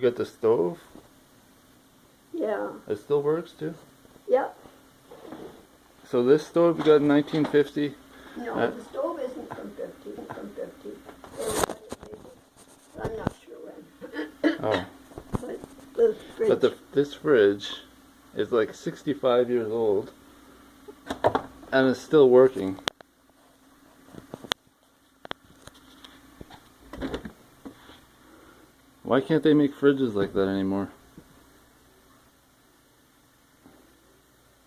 You got the stove? Yeah. It still works too? Yep. So this stove you got in 1950? No, the stove isn't from 50. It's from 50. They were kind of labeled. I'm not sure when. Oh. But the fridge. But this fridge is like 65 years old and it's still working. Why can't they make fridges like that anymore?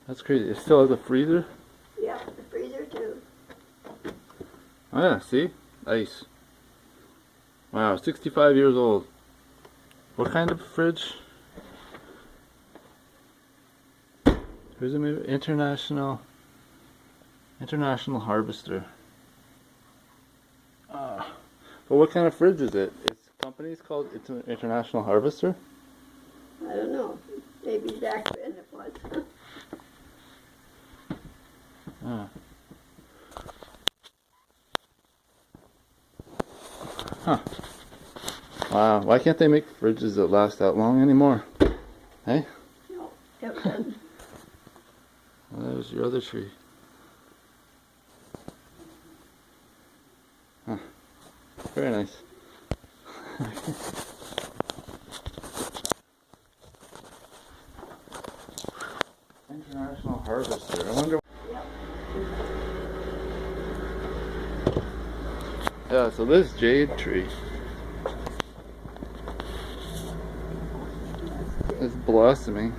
That's crazy. It still has a freezer? Yeah, the freezer too. Oh yeah, see? Ice. Wow, 65 years old. What kind of fridge? Who's it made? International Harvester. But what kind of fridge is it? Its company's called International Harvester? I don't know. Maybe back then it was. Ah. Huh. Wow, why can't they make fridges that last that long anymore? Hey? No, it wasn't. Well, there's your other tree. Huh. Very nice. International Harvester. I wonder. Yep. Yeah, so this jade tree is blossoming,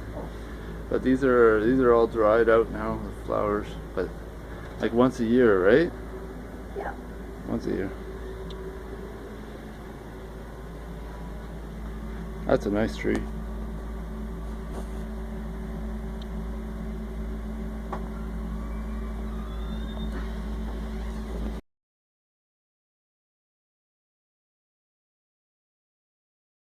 but these are all dried out now with flowers. But like once a year, right? Yeah. Once a year. That's a nice tree.